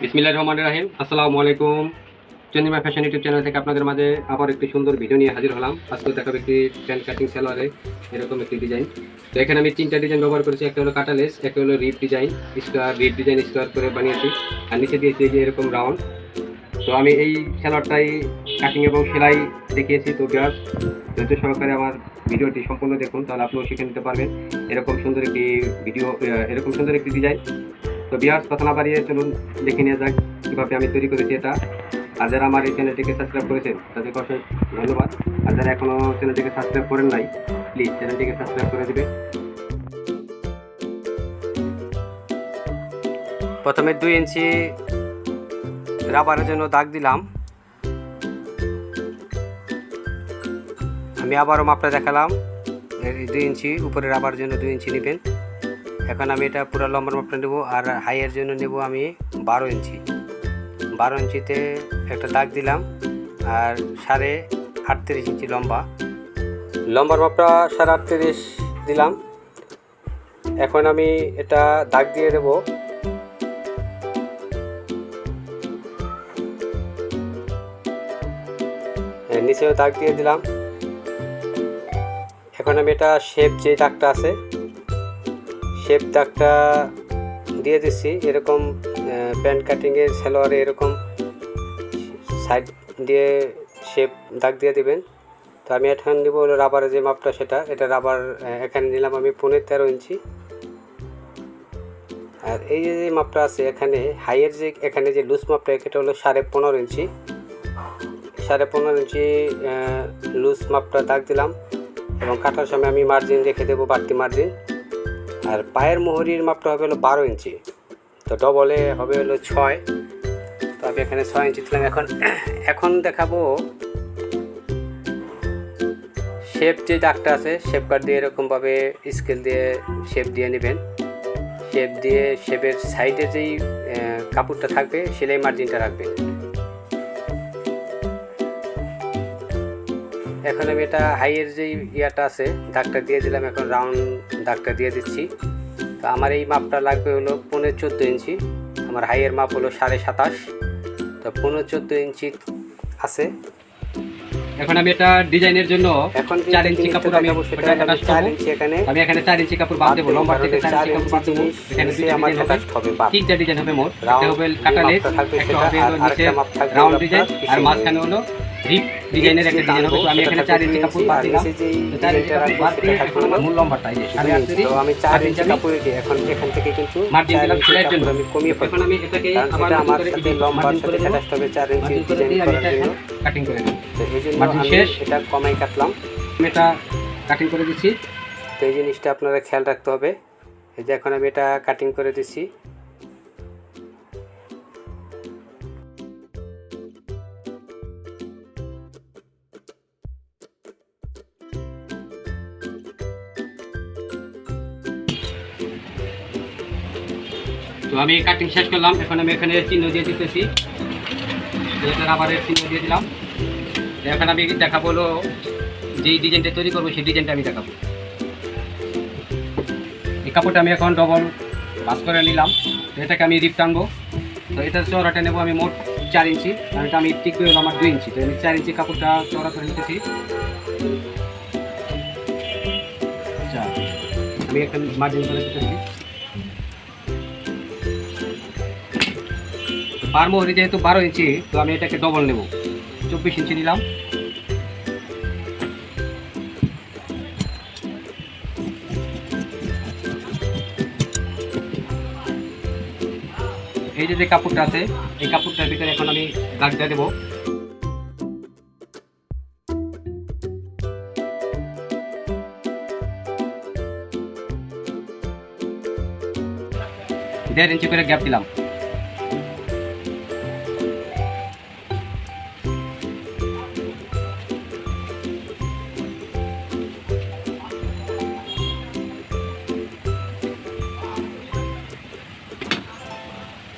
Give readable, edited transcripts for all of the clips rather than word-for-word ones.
বিসমিল্লাহির রহমানির রহিম। আসসালামু আলাইকুম। চন্দ্রিমা ফ্যাশন ইউটিউব চ্যানেল থেকে আপনাদের মাঝে আবার একটি সুন্দর ভিডিও নিয়ে হাজির হলাম। আজকে দেখাবো একটি প্যান্ট কাটিং সালোয়ারে এরকম একটি ডিজাইন। তো এখানে আমি তিনটা ডিজাইন ব্যবহার করেছি। একটা হলো কাটা লেস, একটা হলো রিপ ডিজাইন, রিপ ডিজাইন স্কোয়ার করে বানিয়েছি, আর নিচে দিয়েছি এই যে এরকম রাউন্ড। তো আমি এই সালোয়ারটাই কাটিং এবং সেলাই দেখিয়েছি। তো ভিউয়ার্স, ধৈর্য সহকারে আমার ভিডিওটি সম্পূর্ণ দেখুন, তাহলে আপনিও শিখে নিতে পারবেন এরকম সুন্দর একটি ভিডিও, এরকম সুন্দর একটি ডিজাইন। তো ভিউয়ার্স, কথা না বাড়িয়ে চলুন দেখে নিয়ে যাক কীভাবে আমি তৈরি করেছি এটা। আর যারা আমার এই চ্যানেলটিকে সাবস্ক্রাইব করেছেন তাদেরকে অশেষ ধন্যবাদ। আর যারা এখনও চ্যানেলটিকে সাবস্ক্রাইব করেন নাই, প্লিজ চ্যানেলটিকে সাবস্ক্রাইব করে দেবে। প্রথমে 2 ইঞ্চি রাবারের জন্য দাগ দিলাম। আমি আবারও মাপটা দেখালাম। 2 ইঞ্চি উপরে রাবার জন্য 2 ইঞ্চি নেবেন। এখন আমি এটা পুরো লম্বার মাপটা নেব, আর হাইয়ের জন্য নেব আমি 12 ইঞ্চি। 12 ইঞ্চিতে একটা দাগ দিলাম, আর 38.5 ইঞ্চি লম্বার মাপটা 38.5 দিলাম। এখন আমি এটা দাগ দিয়ে দেব। নিচেও দাগ দিয়ে দিলাম। এখন আমি এটা শেপ যে দাগটা আছে, শেপ দাগটা দিয়ে দিচ্ছি। এরকম প্যান্ট কাটিংয়ের সালোয়ারে এরকম সাইড দিয়ে শেপ দাগ দিয়ে দিবেন। তো আমি এখন দিব হলো রাবারের যে মাপটা, এটা রাবার এখানে নিলাম আমি 13.5 ইঞ্চি। আর এই যে মাপটা আছে এখানে হাইয়ের যে এখানে যে লুজ মাপটা, এটা হলো 15.5 ইঞ্চি। 15.5 ইঞ্চি লুজ মাপটা দাগ দিলাম, এবং কাটার সময় আমি মার্জিন রেখে দেবো, বাড়তি মার্জিন। আর পায়ের মোহরির মাপটা হবে হলো 12 ইঞ্চি, তো ডবলে হবে হলো 6। তো আমি এখানে 6 ইঞ্চি দিলাম। এখন দেখাবো শেপ যে দাগটা আছে, শেপ কাট দিয়ে এরকমভাবে স্কেল দিয়ে শেপ দিয়ে নেবেন। শেপ দিয়ে শেপের সাইডে যেই কাপড়টা থাকবে সেলাই মার্জিনটা রাখবেন। এখন আমি এটা হাইয়ের যেই ইয়াটা আছে দাগটা দিয়ে দিলাম। এখন রাউন্ড দাগটা দিয়ে দিচ্ছি। তো আমার এই মাপটা লাগবে হলো 14.5 ইঞ্চি। আমার হাইয়ের মাপ হলো 27.5। তো 14.5 ইঞ্চি আছে। এখন আমি এটা ডিজাইনের জন্য 4 ইঞ্চি কাপড় আমি 4 ইঞ্চি আমি এখানে 4 ইঞ্চি কাপড় বাদ দেব। লম্বা থেকে 4 ইঞ্চি কাপড় বাদ দেব। এখানে দুটো আমার হবে, তিনটা ডিজাইন হবে মোট। একটা হবে কাটা লেস, একটা হবে হলো নিচে রাউন্ড ডিজাইন, আর মাঝখানে হলো রিপ ডিজাইনের একটা ডিজাইন হবে। তো আমি এখানে 4 ইঞ্চি কাপড় বাদ দিলাম। 4 ইঞ্চি কাপড় বাদ দিয়ে এখন আমার মূল লম্বাটা এই যে 8.5। তো আমি 4 ইঞ্চি কাপড় দিয়ে এখন এখান থেকে কিন্তু মার্জিন দিলাম সেলাইয়ের জন্য। আমি কমিয়ে ফেলব। এখন আমি এটাকে আবার আমার সাথে লম্বার সাথে অ্যাটাচ হবে 4 ইঞ্চি ডিজাইন করার জন্য কাটিং করে দেব। তো এই জন্য আমি এটা কমাই কাটলাম, আমি এটা কাটিং করে দিচ্ছি। তো এই জিনিসটা আপনারা খেয়াল রাখতে হবে। এই যে এখন আমি এটা কাটিং করে দিচ্ছি। তো আমি কাটিং শেষ করলাম। এখন আমি এখানে চিহ্ন দিয়ে দিতেছি, এটা রাবারের চিহ্ন দিয়ে দিলাম। এখন আমি দেখাবো হলো যেই ডিজাইনটা তৈরি করবো সেই ডিজাইনটা আমি দেখাবো। এই কাপড়টা আমি এখন ডবল ভাঁজ করে নিলাম। তো এটাকে আমি রিপ টানবো। তো এটার চওড়াটা নেবো আমি মোট 4 ইঞ্চি, কারণ এটা আমি টিক করে আমার 2 ইঞ্চি। তো আমি 4 ইঞ্চি কাপড়টা চওড়া করে নিতেছি। আমি এখন মার্জিন করে দিতেছি। পার মোহরি যেহেতু 12 ইঞ্চি, তো আমি এটাকে ডবল নেব, 24 ইঞ্চি নিলাম। এই যে কাপড়টা আছে, এই কাপড়টার ভিতরে এখন আমি দাগ দিয়ে দেবো। দেড় ইঞ্চি করে গ্যাপ দিলাম।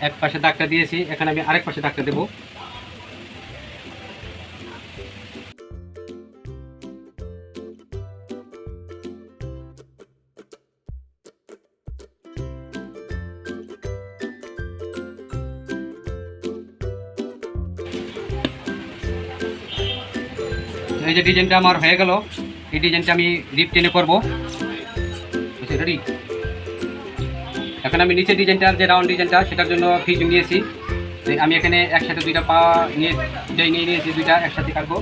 এক পাশে দাগটা দিয়েছি, এখন আমি আরেক পাশে দাগটা দেবো। এই যে ডিজাইনটা আমার হয়ে গেল, এই ডিজাইনটা আমি রিপ টেনে করবো। রেডি। এখন আমি নিচের ডিজাইনটার যে রাউন্ড ডিজাইনটা সেটার জন্য ফিটিং নিয়েছি। আমি এখানে একসাথে দুইটা পা নিয়ে নিয়েছি, দুইটা একসাথে কাটবো।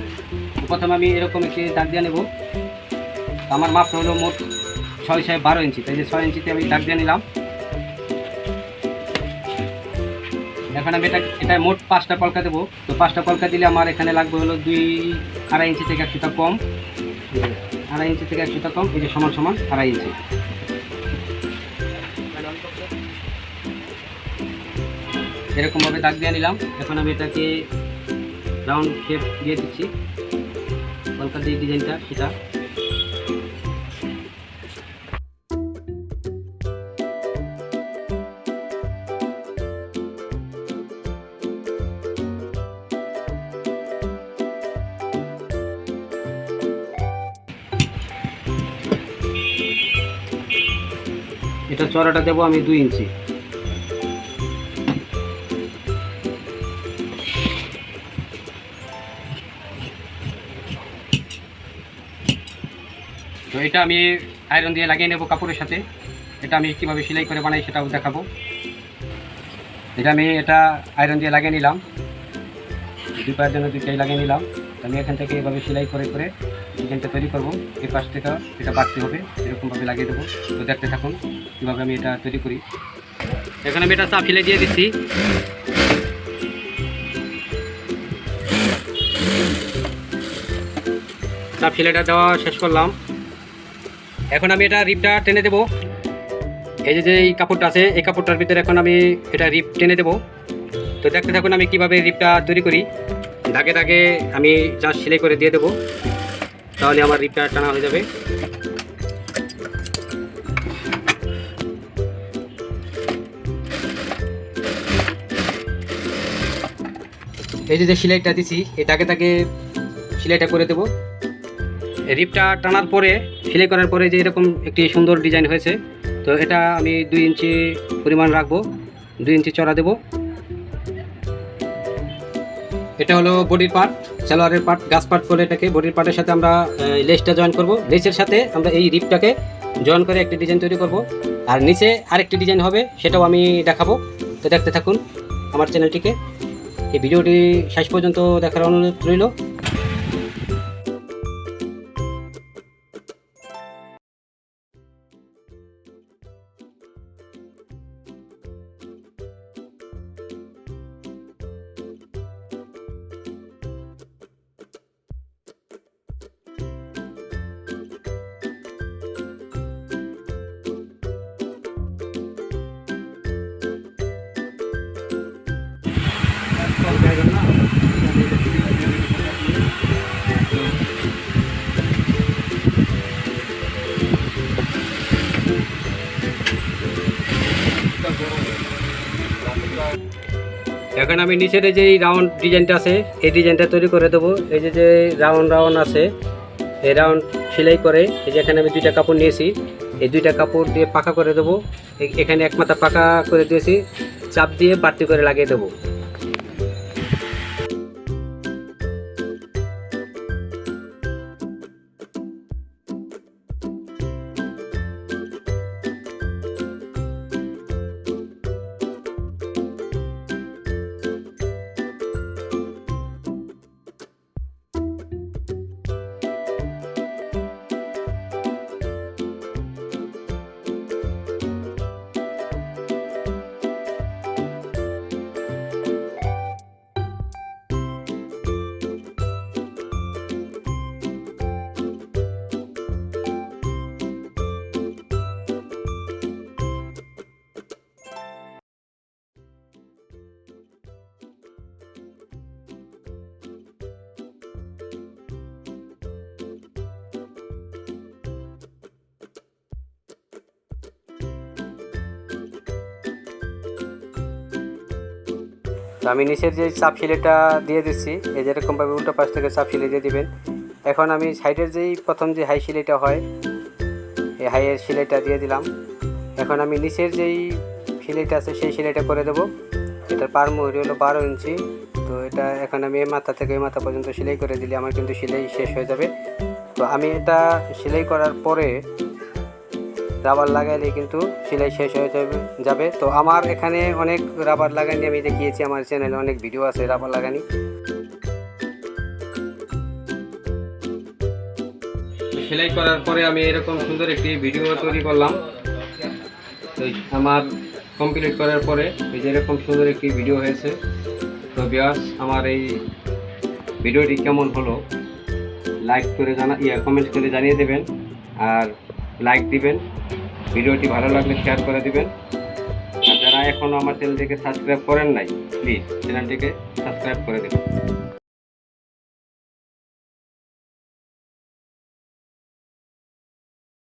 প্রথমে আমি এরকম একটি দাগ দিয়ে নেব। আমার মাপটা হলো মোট 6/12 ইঞ্চি, তাই যে 6 ইঞ্চিতে আমি দাগ দিয়ে নিলাম। এখন আমি এটা মোট 5টা কলকা দেবো। তো 5টা কলকা দিলে আমার এখানে লাগবে হলো 2.5 ইঞ্চি থেকে 1 সুতা কম, 2.5 ইঞ্চি থেকে 1 সুতা কম, এই যে সমান সমান 2.5 ইঞ্চি। এরকমভাবে দাগ দিয়ে নিলাম। এখন আমি এটাকে রাউন্ড শেপ দিয়ে দিচ্ছি, কলকা দিয়ে ডিজাইনটা সেটা। এটা চড়াটা দেবো আমি 2 ইঞ্চি। তো এটা আমি আয়রন দিয়ে লাগিয়ে নেব কাপড়ের সাথে। এটা আমি কীভাবে সেলাই করে বানাই সেটাও দেখাবো। এটা আয়রন দিয়ে লাগিয়ে নিলাম, 2 পায়ের জন্য 2টাই লাগিয়ে নিলাম। আমি এখান থেকে এভাবে সেলাই করে করে ডিজাইনটা তৈরি করবো। এই পাশ থেকে এটা বাড়তে হবে, এরকমভাবে লাগিয়ে দেবো। তো দেখতে থাকুন কীভাবে আমি এটা তৈরি করি। এখন আমি এটা চাপ সেলাই দিয়ে দিচ্ছি। চাপ সেলাইটা দেওয়া শেষ করলাম। এখন আমি এটা রিপটা টেনে দেবো। এই যে এই কাপড়টা আছে, এই কাপড়টার ভিতরে এখন আমি এটা রিপ টেনে দেবো। তো দেখতে থাকুন আমি কিভাবে রিপটা তৈরি করি। দাগে দাগে আমি যা সেলাই করে দিয়ে দেবো, তাহলে আমার রিপটা টানা হয়ে যাবে। এই যে সেলাইটা দিছি, এই দাগে দাগে সেলাইটা করে দেবো। রিপটা টানার পরে, সেলাই করার পরে যে এরকম একটি সুন্দর ডিজাইন হয়েছে। তো এটা আমি 2 ইঞ্চি পরিমাণ রাখবো, 2 ইঞ্চি চড়া দেবো। এটা হলো বডির পার্ট, সালোয়ারের পার্ট, গাছ পার্ট বলে এটাকে। বডির পার্টের সাথে আমরা লেসটা জয়েন করব। লেসের সাথে আমরা এই রিপটাকে জয়েন করে একটি ডিজাইন তৈরি করব। আর নিচে আরেকটি ডিজাইন হবে, সেটাও আমি দেখাবো। তো দেখতে থাকুন আমার চ্যানেলটিকে। এই ভিডিওটি শেষ পর্যন্ত দেখার অনুরোধ রইল। এখন আমি নিচের যে রাউন্ড ডিজাইনটা আছে, এই ডিজাইনটা তৈরি করে দেবো। এই যে রাউন্ড আছে, এই রাউন্ড সেলাই করে এই যে এখানে আমি 2টা কাপড় নিয়েছি, এই 2টা কাপড় দিয়ে পাকা করে দেবো। এখানে এক মাথা পাকা করে দিয়েছি, চাপ দিয়ে বাড়তি করে লাগিয়ে দেবো। তো আমি নিচের যে চাপ সেলাইটা দিয়ে দিচ্ছি, এই যেরকমভাবে উল্টো পাশ থেকে চাপ সেলাই দিয়ে দিবেন। এখন আমি সাইডের প্রথম যে হাই সেলাইটা হয়, এই হাইয়ের সেলাইটা দিয়ে দিলাম। এখন আমি নিচের যেই সেলাইটা আছে সেই সেলাইটা করে দেবো। এটার পার মুহুরি হলো 12 ইঞ্চি। তো তো এটা এখন আমি এই মাথা থেকে এই মাথা পর্যন্ত সেলাই করে দিলে আমার কিন্তু সেলাই শেষ হয়ে যাবে। তো আমি এটা সেলাই করার পরে রাবার লাগাইলে কিন্তু সেলাই শেষ হয়ে যাবে। তো আমার এখানে অনেক রাবার লাগানি আমি দেখিয়েছি, আমার চ্যানেলে অনেক ভিডিও আছে রাবার লাগানি। সেলাই করার পরে আমি এরকম সুন্দর একটি ভিডিও তৈরি করলাম। তো আমার কমপ্লিট করার পরে এই যে এরকম সুন্দর একটি ভিডিও হয়েছে। তো ভিউয়ার্স, আমার এই ভিডিওটি কেমন হলো লাইক করে কমেন্টস করে জানিয়ে দেবেন, আর লাইক দিবেন। ভিডিওটি ভালো লাগলে শেয়ার করে দিবেন। আর যারা এখনও আমার চ্যানেলটিকে সাবস্ক্রাইব করেন নাই, প্লিজ চ্যানেলটিকে সাবস্ক্রাইব করে দেবেন।